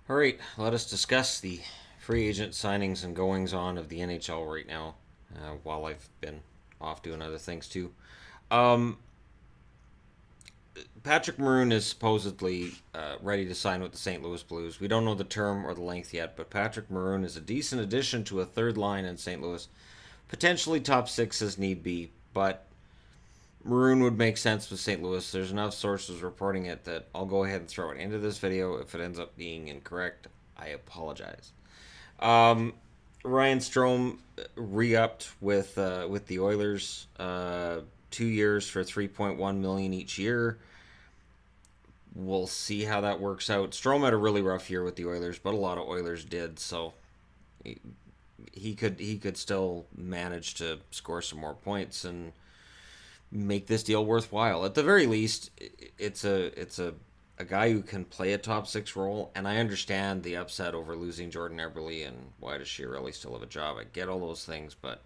All right, let us discuss the free agent signings and goings on of the NHL right now. While I've been off doing other things too. Um, Patrick Maroon is supposedly ready to sign with the St. Louis Blues. We don't know the term or the length yet, but Patrick Maroon is a decent addition to a third line in St. Louis. Potentially top six as need be, but Maroon would make sense with St. Louis. There's enough sources reporting it that I'll go ahead and throw it into this video. If it ends up being incorrect, I apologize. Um, Ryan Strome re-upped with the Oilers, 2 years for 3.1 million each year. We'll see how that works out. Strome had a really rough year with the Oilers, but a lot of Oilers did, so he could still manage to score some more points and make this deal worthwhile. At the very least, it's a guy who can play a top six role, and I understand the upset over losing Jordan Eberle and why does she really still have a job. I get all those things, but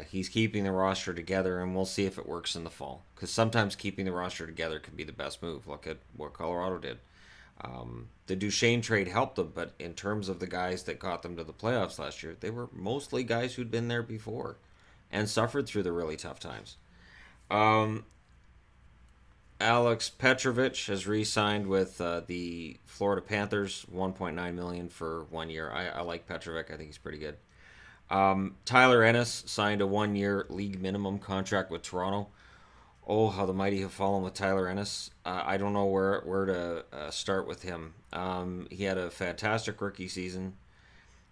he's keeping the roster together, and we'll see if it works in the fall. Because sometimes keeping the roster together can be the best move. Look at what Colorado did. The Duchesne trade helped them, but in terms of the guys that got them to the playoffs last year, they were mostly guys who'd been there before and suffered through the really tough times. Um, Alex Petrovich has re-signed with the Florida Panthers, 1.9 million for 1 year. I like Petrovic. I think he's pretty good. Tyler Ennis signed a 1 year league minimum contract with Toronto. Oh, how the mighty have fallen with Tyler Ennis. I don't know where to start with him. He had a fantastic rookie season.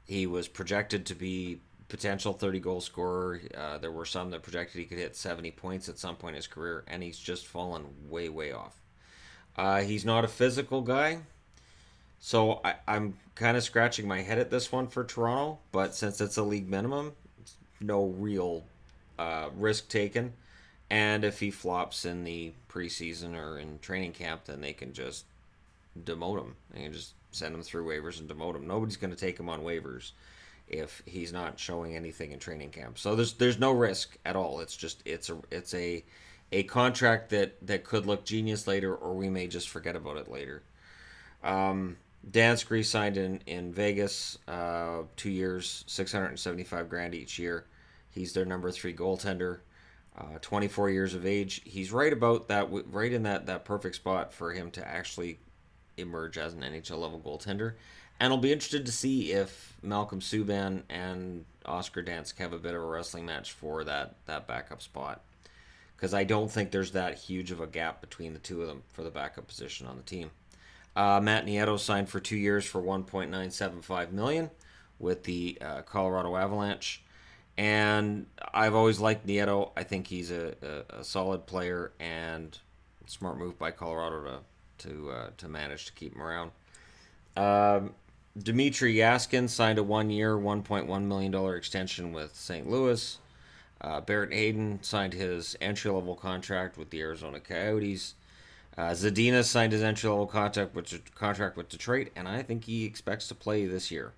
He was projected to be potential 30 goal scorer. There were some that projected he could hit 70 points at some point in his career, and he's just fallen way off. He's not a physical guy, so I'm kind of scratching my head at this one for Toronto, but since it's a league minimum, no real risk taken. And if he flops in the preseason or in training camp, then they can just demote him. They can just send him through waivers and demote him. Nobody's going to take him on waivers if he's not showing anything in training camp. So there's no risk at all. It's just it's a contract that could look genius later, or we may just forget about it later. Dansk signed in Vegas, 2 years, 675 grand each year. He's their number three goaltender. 24 years of age. He's right about that, right in that perfect spot for him to actually emerge as an NHL level goaltender. And I'll be interested to see if Malcolm Subban and Oscar Dansk have a bit of a wrestling match for that backup spot. Because I don't think there's that huge of a gap between the two of them for the backup position on the team. Matt Nieto signed for 2 years for 1.975 million with the Colorado Avalanche. And I've always liked Nieto. I think he's a solid player and smart move by Colorado to manage to keep him around. Dmitry Yaskin signed a 1 year, $1.1 million extension with St. Louis. Barrett Hayden signed his entry level contract with the Arizona Coyotes. Zadina signed his entry level contract with Detroit, and I think he expects to play this year.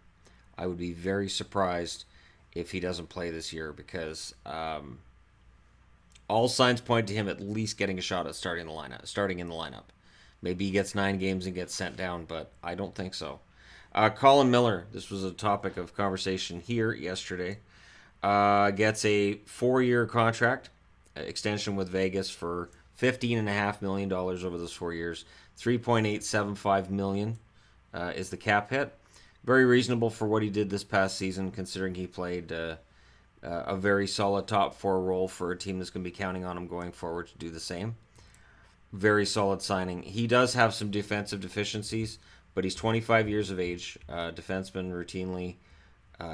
I would be very surprised if he doesn't play this year because all signs point to him at least getting a shot at starting in the lineup. Maybe he gets 9 games and gets sent down, but I don't think so. Colin Miller, this was a topic of conversation here yesterday, gets a 4 year contract extension with Vegas for $15.5 million over those 4 years. 3.875 million is the cap hit. Very reasonable for what he did this past season, considering he played a very solid top four role for a team that's going to be counting on him going forward to do the same. Very solid signing. He does have some defensive deficiencies, but he's 25 years of age. Defensemen routinely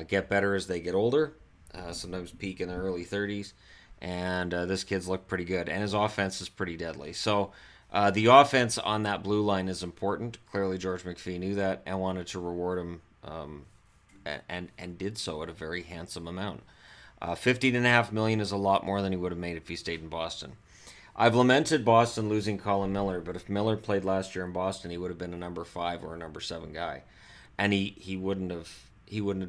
get better as they get older, sometimes peak in their early 30s, and this kid's looked pretty good, and his offense is pretty deadly. So the offense on that blue line is important. Clearly, George McPhee knew that and wanted to reward him, and did so at a very handsome amount. 15.5 million is a lot more than he would have made if he stayed in Boston. I've lamented Boston losing Colin Miller, but if Miller played last year in Boston, he would have been a number 5 or a number 7 guy, and he wouldn't have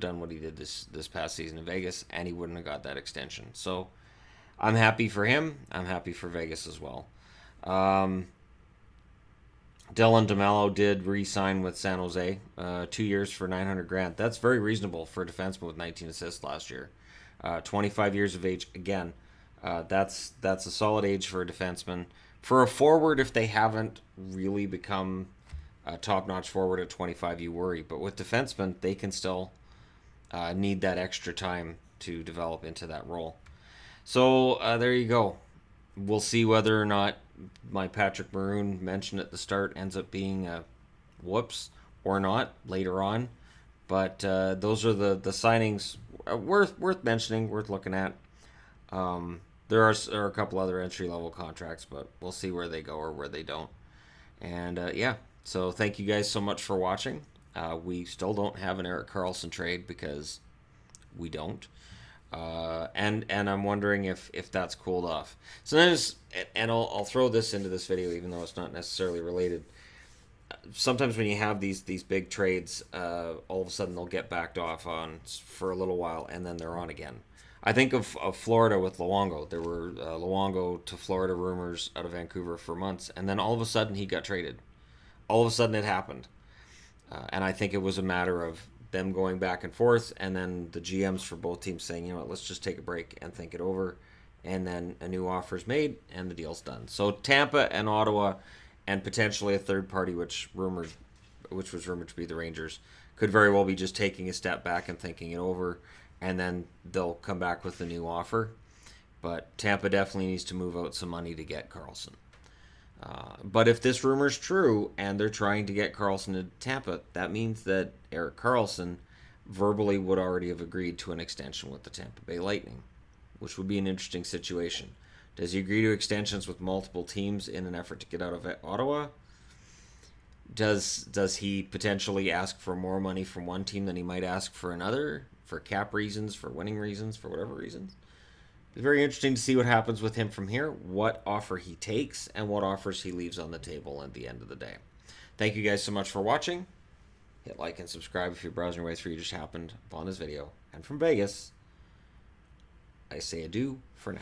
done what he did this past season in Vegas, and he wouldn't have got that extension. So I'm happy for him. I'm happy for Vegas as well. Dylan DeMello did re-sign with San Jose, 2 years for 900 grand. That's very reasonable for a defenseman with 19 assists last year. 25 years of age again. That's a solid age for a defenseman. For a forward, if they haven't really become a top-notch forward at 25, you worry. But with defensemen, they can still need that extra time to develop into that role. So there you go. We'll see whether or not my Patrick Maroon mentioned at the start ends up being a whoops or not later on. But those are the signings worth mentioning, worth looking at. There are a couple other entry level contracts, but we'll see where they go or where they don't. And yeah, so thank you guys so much for watching. We still don't have an Erik Karlsson trade because we don't. And I'm wondering if that's cooled off. Sometimes, and I'll throw this into this video, even though it's not necessarily related. Sometimes when you have these big trades, all of a sudden they'll get backed off on for a little while, and then they're on again. I think of Florida with Luongo. There were Luongo to Florida rumors out of Vancouver for months, and then all of a sudden he got traded. All of a sudden it happened. And I think it was a matter of them going back and forth, and then the GMs for both teams saying, you know what, let's just take a break and think it over. And then a new offer is made, and the deal's done. So Tampa and Ottawa, and potentially a third party, which was rumored to be the Rangers, could very well be just taking a step back and thinking it over, and then they'll come back with a new offer. But Tampa definitely needs to move out some money to get Karlsson. But if this rumor is true and they're trying to get Karlsson to Tampa, that means that Erik Karlsson verbally would already have agreed to an extension with the Tampa Bay Lightning, which would be an interesting situation. Does he agree to extensions with multiple teams in an effort to get out of Ottawa? Does he potentially ask for more money from one team than he might ask for another, for cap reasons, for winning reasons, for whatever reasons? It's very interesting to see what happens with him from here, what offer he takes, and what offers he leaves on the table at the end of the day. Thank you guys so much for watching. Hit like and subscribe if you're browsing your way through. You just happened upon this video. And from Vegas, I say adieu for now.